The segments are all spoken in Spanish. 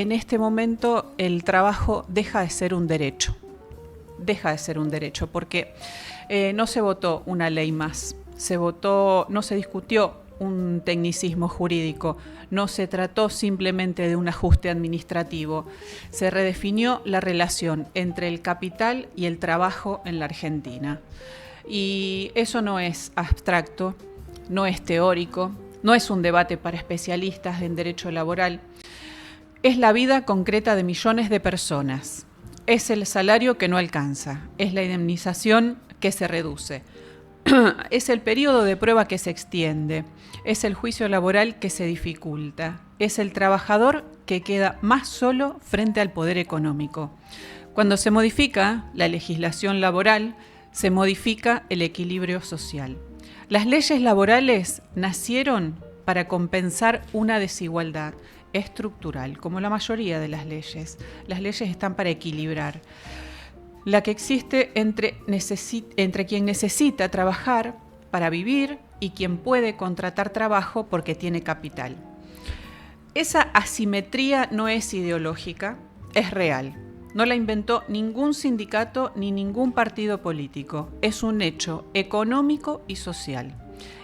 en este momento el trabajo deja de ser un derecho. Deja de ser un derecho porque no se votó una ley más, no se discutió un tecnicismo jurídico, no se trató simplemente de un ajuste administrativo, se redefinió la relación entre el capital y el trabajo en la Argentina. Y eso no es abstracto, no es teórico, no es un debate para especialistas en derecho laboral, es la vida concreta de millones de personas, es el salario que no alcanza, es la indemnización que se reduce, es el periodo de prueba que se extiende, es el juicio laboral que se dificulta, es el trabajador que queda más solo frente al poder económico. Cuando se modifica la legislación laboral, se modifica el equilibrio social. Las leyes laborales nacieron para compensar una desigualdad estructural, como la mayoría de las leyes. Las leyes están para equilibrar la que existe entre quien necesita trabajar para vivir y quien puede contratar trabajo porque tiene capital. Esa asimetría no es ideológica, es real. No la inventó ningún sindicato ni ningún partido político. Es un hecho económico y social.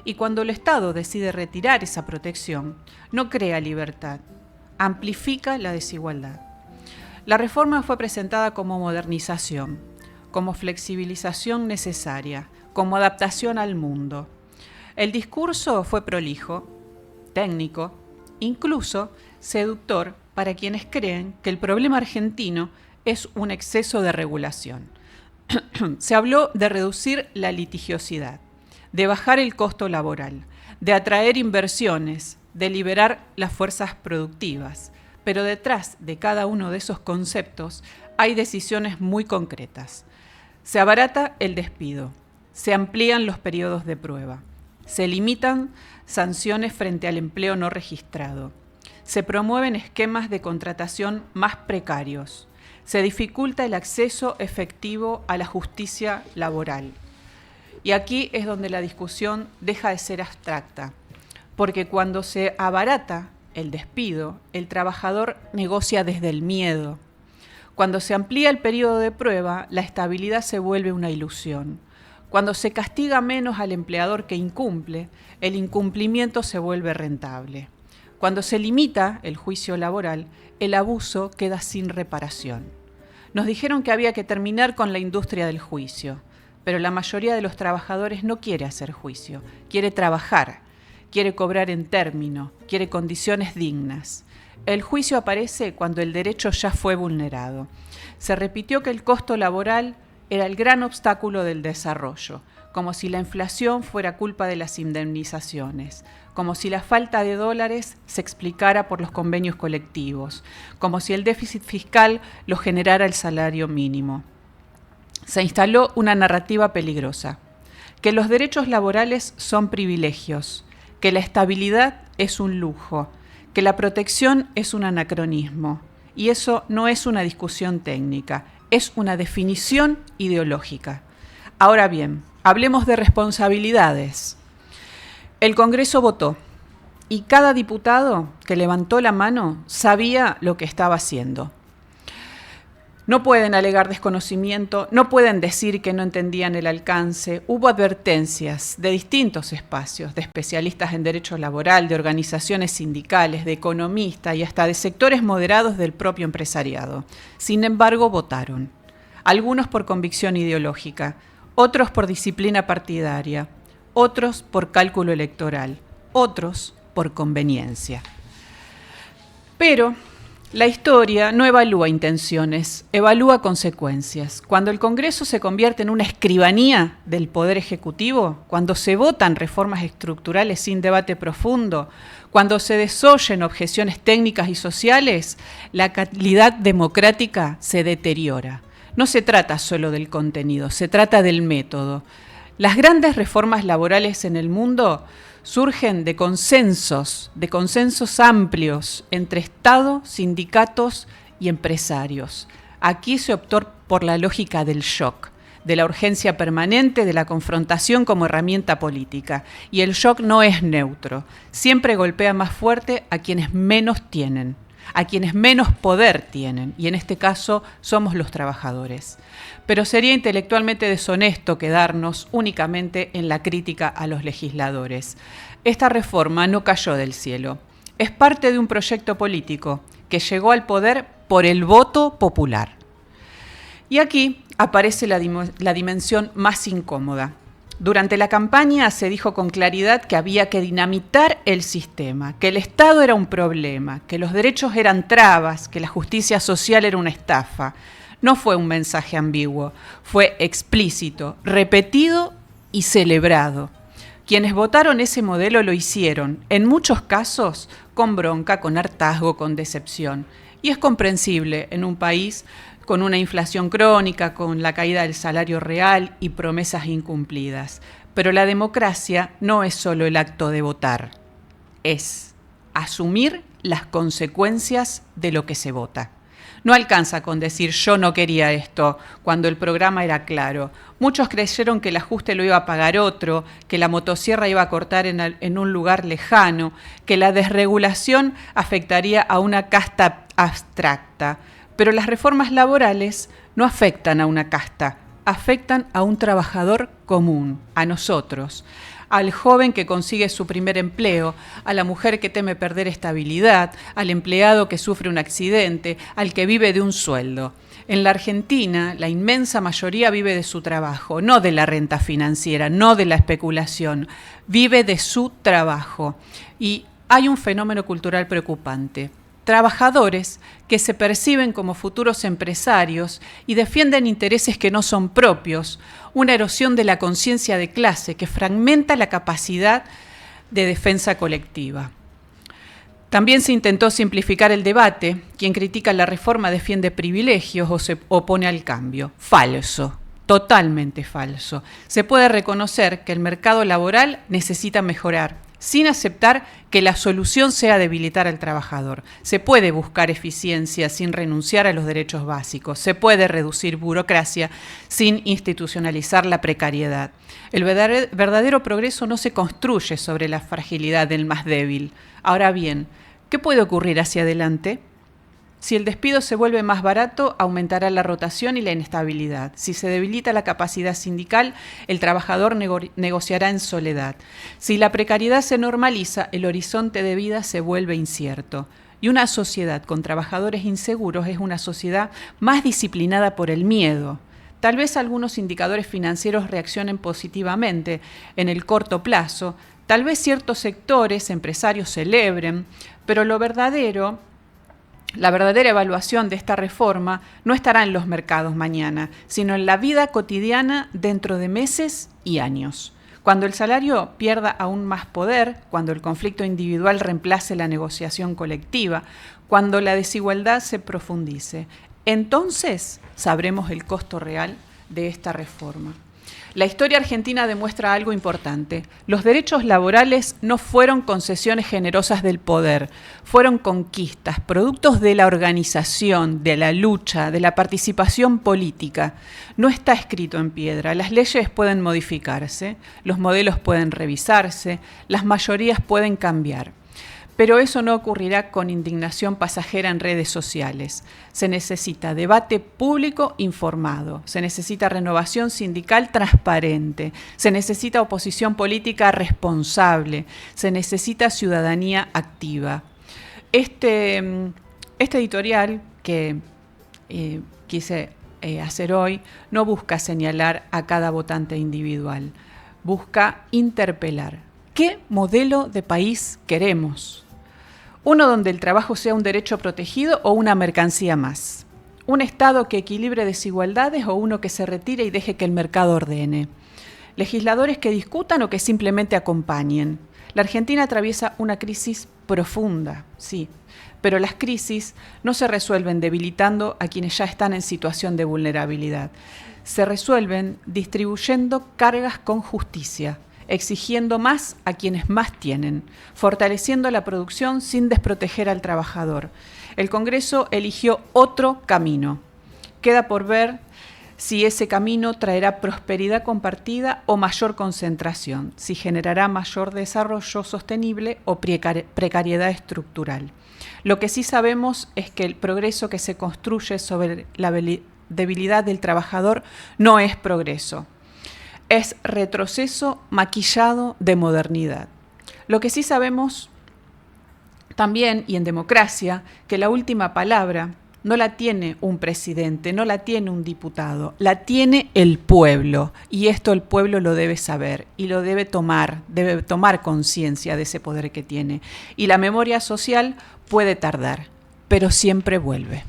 Y cuando el Estado decide retirar esa protección, no crea libertad, amplifica la desigualdad. La reforma fue presentada como modernización, como flexibilización necesaria, como adaptación al mundo. El discurso fue prolijo, técnico, incluso seductor para quienes creen que el problema argentino es un exceso de regulación. Se habló de reducir la litigiosidad, de bajar el costo laboral, de atraer inversiones, de liberar las fuerzas productivas. Pero detrás de cada uno de esos conceptos hay decisiones muy concretas. Se abarata el despido, se amplían los periodos de prueba, se limitan sanciones frente al empleo no registrado, se promueven esquemas de contratación más precarios, se dificulta el acceso efectivo a la justicia laboral. Y aquí es donde la discusión deja de ser abstracta, porque cuando se abarata el despido, el trabajador negocia desde el miedo. Cuando se amplía el periodo de prueba, la estabilidad se vuelve una ilusión. Cuando se castiga menos al empleador que incumple, el incumplimiento se vuelve rentable. Cuando se limita el juicio laboral, el abuso queda sin reparación. Nos dijeron que había que terminar con la industria del juicio, pero la mayoría de los trabajadores no quiere hacer juicio, quiere trabajar. Quiere cobrar en término, quiere condiciones dignas. El juicio aparece cuando el derecho ya fue vulnerado. Se repitió que el costo laboral era el gran obstáculo del desarrollo, como si la inflación fuera culpa de las indemnizaciones, como si la falta de dólares se explicara por los convenios colectivos, como si el déficit fiscal lo generara el salario mínimo. Se instaló una narrativa peligrosa, que los derechos laborales son privilegios, que la estabilidad es un lujo, que la protección es un anacronismo. Y eso no es una discusión técnica, es una definición ideológica. Ahora bien, hablemos de responsabilidades. El Congreso votó y cada diputado que levantó la mano sabía lo que estaba haciendo. No pueden alegar desconocimiento, no pueden decir que no entendían el alcance. Hubo advertencias de distintos espacios, de especialistas en derecho laboral, de organizaciones sindicales, de economistas y hasta de sectores moderados del propio empresariado. Sin embargo, votaron. Algunos por convicción ideológica, otros por disciplina partidaria, otros por cálculo electoral, otros por conveniencia. Pero la historia no evalúa intenciones, evalúa consecuencias. Cuando el Congreso se convierte en una escribanía del Poder Ejecutivo, cuando se votan reformas estructurales sin debate profundo, cuando se desoyen objeciones técnicas y sociales, la calidad democrática se deteriora. No se trata solo del contenido, se trata del método. Las grandes reformas laborales en el mundo surgen de consensos amplios entre Estado, sindicatos y empresarios. Aquí se optó por la lógica del shock, de la urgencia permanente, de la confrontación como herramienta política. Y el shock no es neutro, siempre golpea más fuerte a quienes menos tienen. a quienes menos poder tienen, y en este caso somos los trabajadores. Pero sería intelectualmente deshonesto quedarnos únicamente en la crítica a los legisladores. Esta reforma no cayó del cielo. Es parte de un proyecto político que llegó al poder por el voto popular. Y aquí aparece la dimensión más incómoda. Durante la campaña se dijo con claridad que había que dinamitar el sistema, que el Estado era un problema, que los derechos eran trabas, que la justicia social era una estafa. No fue un mensaje ambiguo, fue explícito, repetido y celebrado. Quienes votaron ese modelo lo hicieron, en muchos casos, con bronca, con hartazgo, con decepción. Y es comprensible en un país con una inflación crónica, con la caída del salario real y promesas incumplidas. Pero la democracia no es solo el acto de votar, es asumir las consecuencias de lo que se vota. No alcanza con decir yo no quería esto, cuando el programa era claro. Muchos creyeron que el ajuste lo iba a pagar otro, que la motosierra iba a cortar en un lugar lejano, que la desregulación afectaría a una casta abstracta. Pero las reformas laborales no afectan a una casta, afectan a un trabajador común, a nosotros, al joven que consigue su primer empleo, a la mujer que teme perder estabilidad, al empleado que sufre un accidente, al que vive de un sueldo. En la Argentina, la inmensa mayoría vive de su trabajo, no de la renta financiera, no de la especulación, vive de su trabajo. Y hay un fenómeno cultural preocupante. Trabajadores que se perciben como futuros empresarios y defienden intereses que no son propios, una erosión de la conciencia de clase que fragmenta la capacidad de defensa colectiva. También se intentó simplificar el debate. Quien critica la reforma defiende privilegios o se opone al cambio. Falso. Totalmente falso. Se puede reconocer que el mercado laboral necesita mejorar, sin aceptar que la solución sea debilitar al trabajador. Se puede buscar eficiencia sin renunciar a los derechos básicos. Se puede reducir burocracia sin institucionalizar la precariedad. El verdadero progreso no se construye sobre la fragilidad del más débil. Ahora bien, ¿qué puede ocurrir hacia adelante? Si el despido se vuelve más barato, aumentará la rotación y la inestabilidad. Si se debilita la capacidad sindical, el trabajador negociará en soledad. Si la precariedad se normaliza, el horizonte de vida se vuelve incierto. Y una sociedad con trabajadores inseguros es una sociedad más disciplinada por el miedo. Tal vez algunos indicadores financieros reaccionen positivamente en el corto plazo, tal vez ciertos sectores empresarios celebren, pero la verdadera evaluación de esta reforma no estará en los mercados mañana, sino en la vida cotidiana dentro de meses y años. Cuando el salario pierda aún más poder, cuando el conflicto individual reemplace la negociación colectiva, cuando la desigualdad se profundice, entonces sabremos el costo real de esta reforma. La historia argentina demuestra algo importante. Los derechos laborales no fueron concesiones generosas del poder, fueron conquistas, productos de la organización, de la lucha, de la participación política. No está escrito en piedra. Las leyes pueden modificarse, los modelos pueden revisarse, las mayorías pueden cambiar. Pero eso no ocurrirá con indignación pasajera en redes sociales. Se necesita debate público informado, se necesita renovación sindical transparente, se necesita oposición política responsable, se necesita ciudadanía activa. Este editorial que quise hacer hoy no busca señalar a cada votante individual, busca interpelar. ¿Qué modelo de país queremos? Uno donde el trabajo sea un derecho protegido o una mercancía más. Un Estado que equilibre desigualdades o uno que se retire y deje que el mercado ordene. Legisladores que discutan o que simplemente acompañen. La Argentina atraviesa una crisis profunda, sí, pero las crisis no se resuelven debilitando a quienes ya están en situación de vulnerabilidad. Se resuelven distribuyendo cargas con justicia, exigiendo más a quienes más tienen, fortaleciendo la producción sin desproteger al trabajador. El Congreso eligió otro camino. Queda por ver si ese camino traerá prosperidad compartida o mayor concentración, si generará mayor desarrollo sostenible o precariedad estructural. Lo que sí sabemos es que el progreso que se construye sobre la debilidad del trabajador no es progreso, es retroceso maquillado de modernidad. Lo que sí sabemos también, y en democracia, que la última palabra no la tiene un presidente, no la tiene un diputado, la tiene el pueblo. Y esto el pueblo lo debe saber y lo debe tomar conciencia de ese poder que tiene. Y la memoria social puede tardar, pero siempre vuelve.